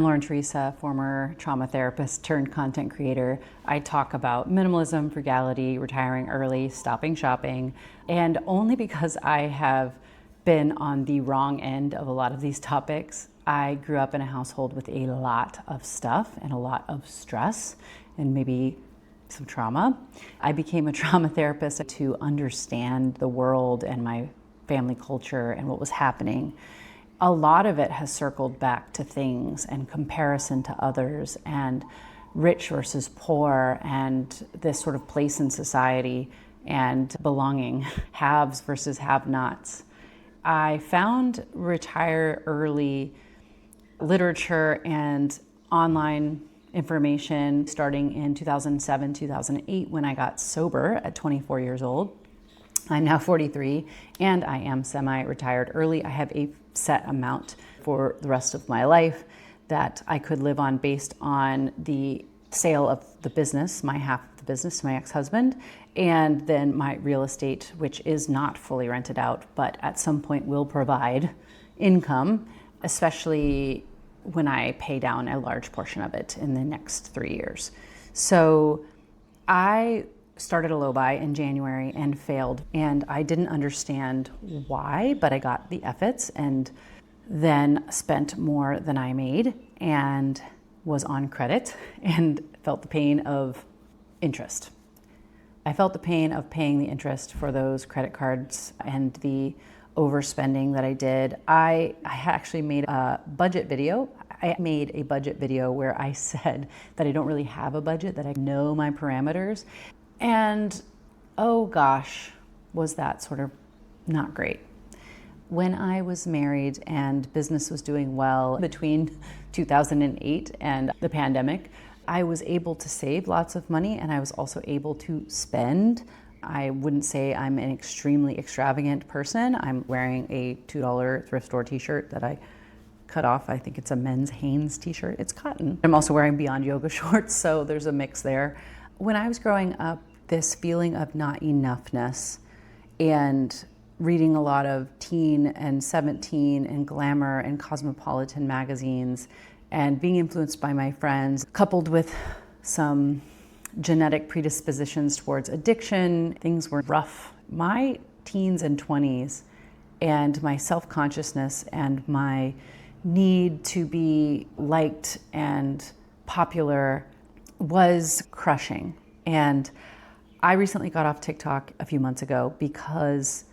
I'm Teresa, former trauma therapist turned content creator. I talk about minimalism, frugality, retiring early, stopping shopping, and only because I have been on the wrong end of a lot of these topics. I grew up in a household with a lot of stuff and a lot of stress and maybe some trauma. I became a trauma therapist to understand the world and my family culture and what was happening. A lot of it has circled back to things and comparison to others and rich versus poor and this sort of place in society and belonging, haves versus have-nots. I found retire early literature and online information starting in 2007, 2008 when I got sober at 24 years old. I'm now 43 and I am semi-retired early. I have a set amount for the rest of my life that I could live on based on the sale of the business, my half of the business to my ex-husband, and then my real estate, which is not fully rented out, but at some point will provide income, especially when I pay down a large portion of it in the next 3 years. So I started a low buy in January and failed, and I didn't understand why, but I got the efforts and then spent more than I made and was on credit and felt the pain of interest. I felt the pain of paying the interest for those credit cards and the overspending that I did. I actually made a budget video. I made a budget video where I said that I don't really have a budget, that I know my parameters. And oh gosh, was that sort of not great. When I was married and business was doing well between 2008 and the pandemic, I was able to save lots of money and I was also able to spend. I wouldn't say I'm an extremely extravagant person. I'm wearing a $2 thrift store t-shirt that I cut off. I think it's a men's Hanes t-shirt. It's cotton. I'm also wearing Beyond Yoga shorts, so there's a mix there. When I was growing up, this feeling of not enoughness and reading a lot of teen and 17 and glamour and cosmopolitan magazines and being influenced by my friends, coupled with some genetic predispositions towards addiction, things were rough. My teens and 20s and my self-consciousness and my need to be liked and popular was crushing. And I recently got off TikTok a few months ago because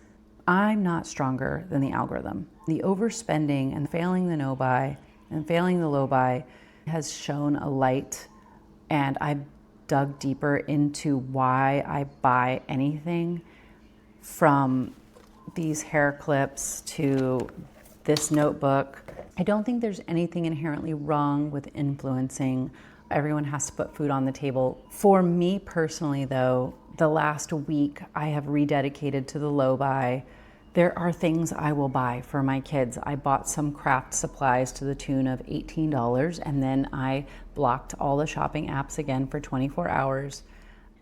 I'm not stronger than the algorithm. The overspending and failing the no buy and failing the low buy has shown a light, and I've dug deeper into why I buy anything, from these hair clips to this notebook. I don't think there's anything inherently wrong with influencing. Everyone has to put food on the table. For me personally, though, the last week I have rededicated to the low buy. There are things I will buy for my kids. I bought some craft supplies to the tune of $18, and then I blocked all the shopping apps again for 24 hours.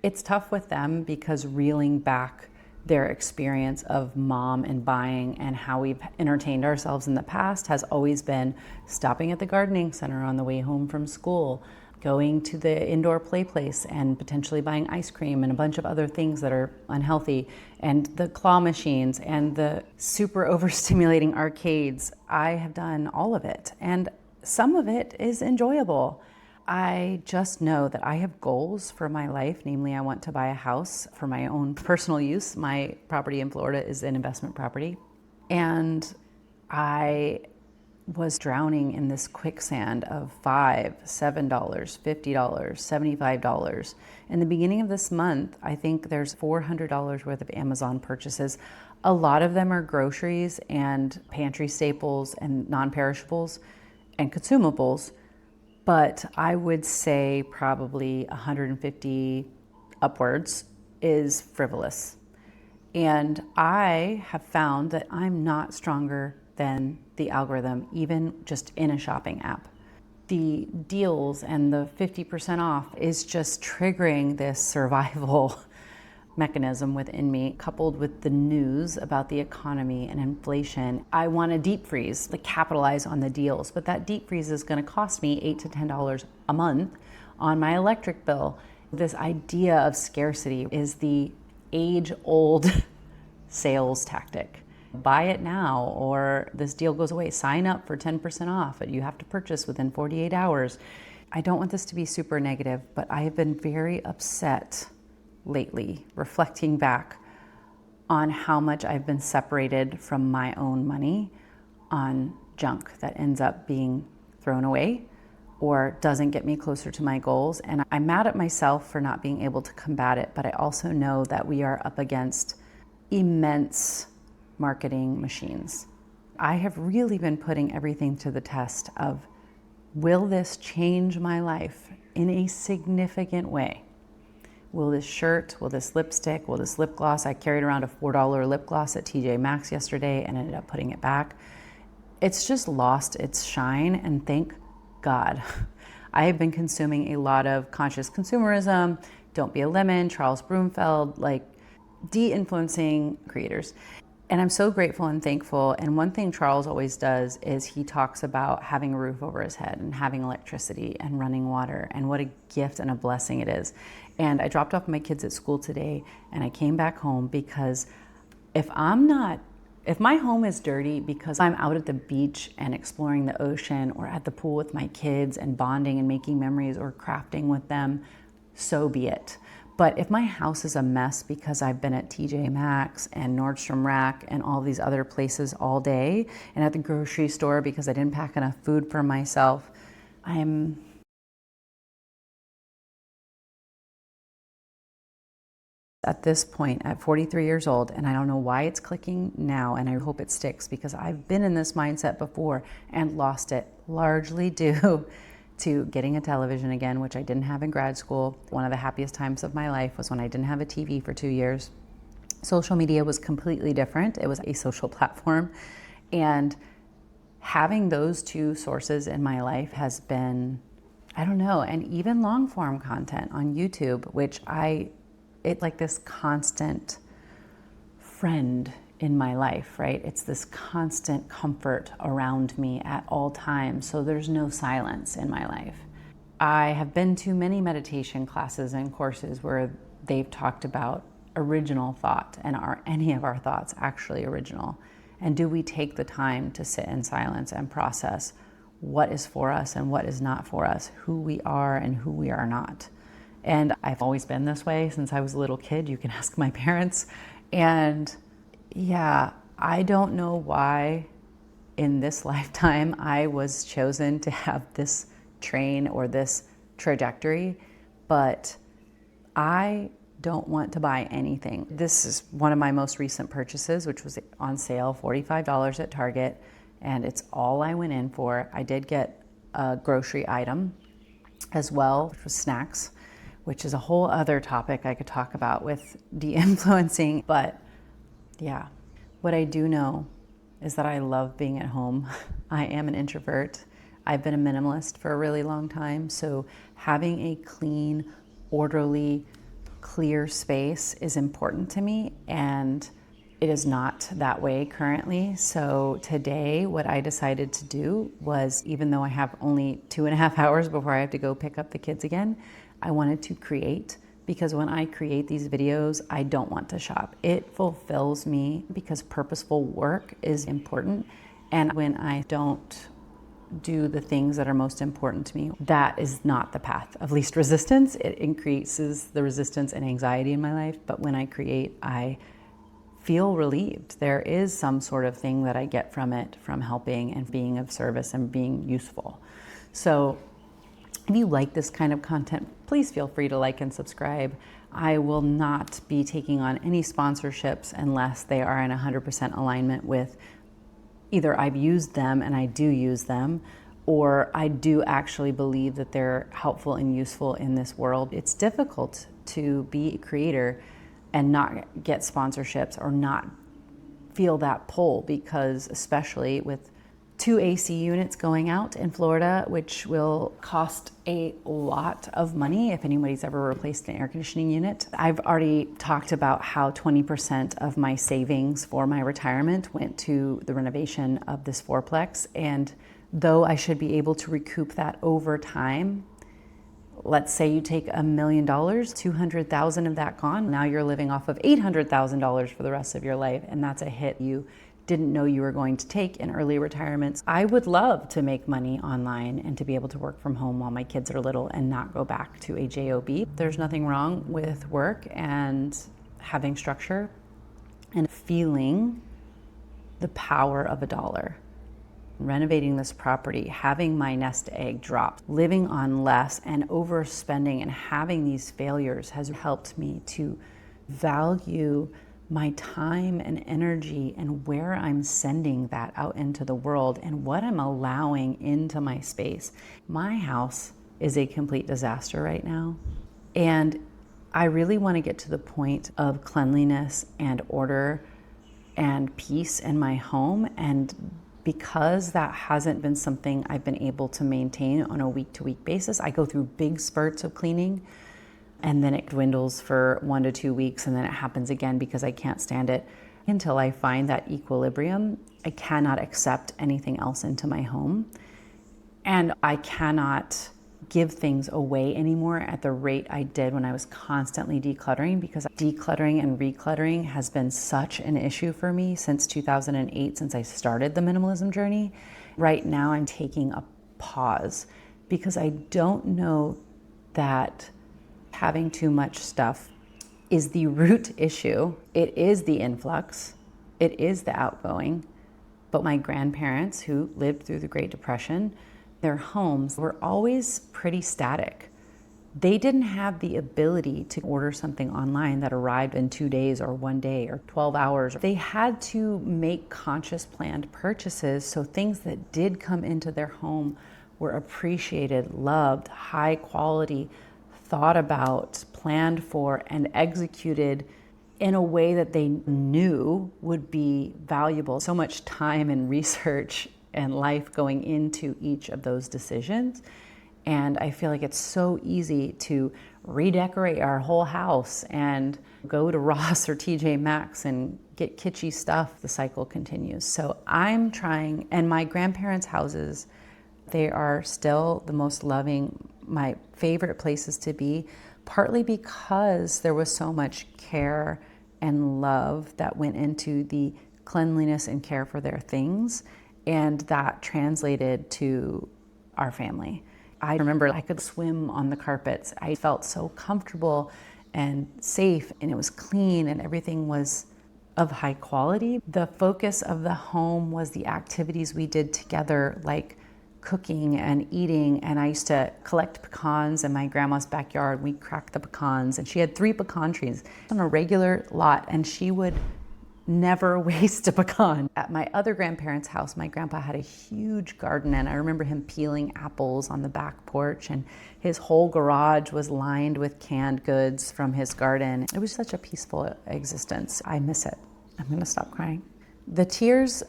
It's tough with them because reeling back their experience of mom and buying and how we've entertained ourselves in the past has always been stopping at the gardening center on the way home from school, going to the indoor play place and potentially buying ice cream and a bunch of other things that are unhealthy, and the claw machines and the super overstimulating arcades. I have done all of it, and some of it is enjoyable. I just know that I have goals for my life. Namely, I want to buy a house for my own personal use. My property in Florida is an investment property. And I was drowning in this quicksand of $5, $7, $50, $75. In the beginning of this month, I think there's $400 worth of Amazon purchases. A lot of them are groceries and pantry staples and non-perishables and consumables. But I would say probably 150 upwards is frivolous. And I have found that I'm not stronger than the algorithm, even just in a shopping app. The deals and the 50% off is just triggering this survival mechanism within me, coupled with the news about the economy and inflation. I want to deep freeze, like capitalize on the deals, but that deep freeze is going to cost me $8 to $10 a month on my electric bill. This idea of scarcity is the age-old sales tactic. Buy it now or this deal goes away. Sign up for 10% off, but you have to purchase within 48 hours. I don't want this to be super negative, but I have been very upset lately, reflecting back on how much I've been separated from my own money on junk that ends up being thrown away or doesn't get me closer to my goals. And I'm mad at myself for not being able to combat it, but I also know that we are up against immense marketing machines. I have really been putting everything to the test of, will this change my life in a significant way? Will this shirt, will this lipstick, will this lip gloss? I carried around a $4 lip gloss at TJ Maxx yesterday and ended up putting it back. It's just lost its shine, and thank God. I have been consuming a lot of conscious consumerism, Don't Be a Lemon, Charles Broomfeld, like de-influencing creators. And I'm so grateful and thankful. And one thing Charles always does is he talks about having a roof over his head and having electricity and running water, and what a gift and a blessing it is. And I dropped off my kids at school today and I came back home because if my home is dirty because I'm out at the beach and exploring the ocean or at the pool with my kids and bonding and making memories or crafting with them, so be it. But if my house is a mess because I've been at TJ Maxx and Nordstrom Rack and all these other places all day, and at the grocery store because I didn't pack enough food for myself, I'm at this point at 43 years old, and I don't know why it's clicking now, and I hope it sticks because I've been in this mindset before and lost it, largely due to getting a television again, which I didn't have in grad school. One of the happiest times of my life was when I didn't have a TV for 2 years. Social media was completely different. It was a social platform. And having those two sources in my life has been, I don't know, and even long form content on YouTube, which it's like this constant friend in my life, right? It's this constant comfort around me at all times, so there's no silence in my life. I have been to many meditation classes and courses where they've talked about original thought, and are any of our thoughts actually original? And do we take the time to sit in silence and process what is for us and what is not for us, who we are and who we are not? And I've always been this way since I was a little kid. You can ask my parents. And yeah, I don't know why in this lifetime I was chosen to have this train or this trajectory, but I don't want to buy anything. This is one of my most recent purchases, which was on sale, $45 at Target, and it's all I went in for. I did get a grocery item as well, which was snacks, which is a whole other topic I could talk about with de-influencing, but yeah, what I do know is that I love being at home. I am an introvert. I've been a minimalist for a really long time, so having a clean, orderly, clear space is important to me, and it is not that way currently. So today, what I decided to do was, even though I have only 2.5 hours before I have to go pick up the kids again, I wanted to create, because when I create these videos, I don't want to shop. It fulfills me because purposeful work is important. And when I don't do the things that are most important to me, that is not the path of least resistance. It increases the resistance and anxiety in my life. But when I create, I feel relieved. There is some sort of thing that I get from it, from helping and being of service and being useful. So if you like this kind of content, please feel free to like and subscribe. I will not be taking on any sponsorships unless they are in 100% alignment with either I've used them and I do use them, or I do actually believe that they're helpful and useful in this world. It's difficult to be a creator and not get sponsorships or not feel that pull, because especially with 2 AC units going out in Florida, which will cost a lot of money if anybody's ever replaced an air conditioning unit. I've already talked about how 20% of my savings for my retirement went to the renovation of this fourplex. And though I should be able to recoup that over time, let's say you take $1 million, 200,000 of that gone. Now you're living off of $800,000 for the rest of your life. And that's a hit you didn't know you were going to take in early retirements. I would love to make money online and to be able to work from home while my kids are little and not go back to a job. There's nothing wrong with work and having structure and feeling the power of a dollar. Renovating this property, having my nest egg drop, living on less and overspending and having these failures has helped me to value my time and energy and where I'm sending that out into the world and what I'm allowing into my space. My house is a complete disaster right now. And I really want to get to the point of cleanliness and order and peace in my home. And because that hasn't been something I've been able to maintain on a week-to-week basis, I go through big spurts of cleaning. And then it dwindles for 1 to 2 weeks, and then it happens again because I can't stand it. Until I find that equilibrium, I cannot accept anything else into my home. And I cannot give things away anymore at the rate I did when I was constantly decluttering, because decluttering and recluttering has been such an issue for me since 2008, since I started the minimalism journey. Right now I'm taking a pause because I don't know that having too much stuff is the root issue. It is the influx. It is the outgoing. But my grandparents, who lived through the Great Depression, their homes were always pretty static. They didn't have the ability to order something online that arrived in 2 days or 1 day or 12 hours. They had to make conscious planned purchases, so things that did come into their home were appreciated, loved, high quality, thought about, planned for, and executed in a way that they knew would be valuable. So much time and research and life going into each of those decisions. And I feel like it's so easy to redecorate our whole house and go to Ross or TJ Maxx and get kitschy stuff. The cycle continues. So I'm trying, and my grandparents' houses, they are still the most loving, my favorite places to be, partly because there was so much care and love that went into the cleanliness and care for their things, and that translated to our family. I remember I could swim on the carpets. I felt so comfortable and safe, and it was clean, and everything was of high quality. The focus of the home was the activities we did together, like cooking and eating. And I used to collect pecans in my grandma's backyard. We'd crack the pecans, and she had 3 pecan trees on a regular lot, and she would never waste a pecan. At my other grandparents' house, my grandpa had a huge garden, and I remember him peeling apples on the back porch, and his whole garage was lined with canned goods from his garden. It was such a peaceful existence. I miss it. I'm gonna stop crying. The tears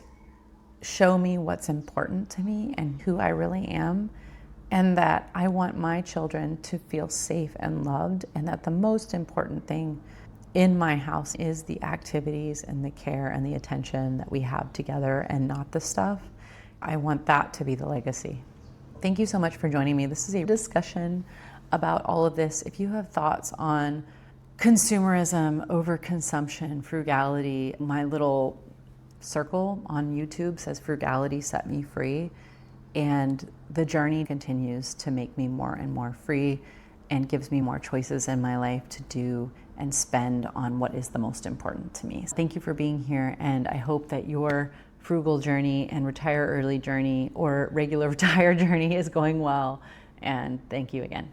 show me what's important to me and who I really am, and that I want my children to feel safe and loved, and that the most important thing in my house is the activities and the care and the attention that we have together, and not the stuff. I want that to be the legacy. Thank you so much for joining me. This is a discussion about all of this. If you have thoughts on consumerism, overconsumption, frugality, my little circle on YouTube says frugality set me free, and the journey continues to make me more and more free and gives me more choices in my life to do and spend on what is the most important to me. Thank you for being here, and I hope that your frugal journey and retire early journey or regular retire journey is going well, and thank you again.